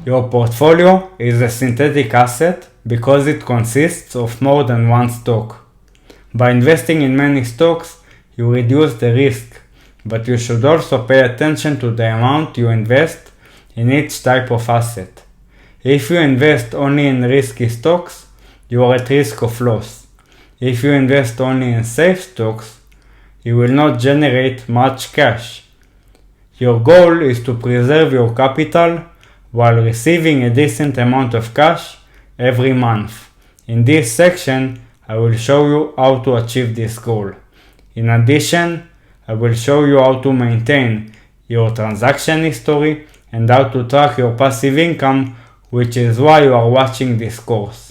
Your portfolio is a synthetic asset because it consists of more than one stock. By investing in many stocks, you reduce the risk, but you should also pay attention to the amount you invest in each type of asset. If you invest only in risky stocks, you are at risk of loss. If you invest only in safe stocks, you will not generate much cash. Your goal is to preserve your capital while receiving a decent amount of cash every month. In this section, I will show you how to achieve this goal. In addition, I will show you how to maintain your transaction history and how to track your passive income, which is why you are watching this course.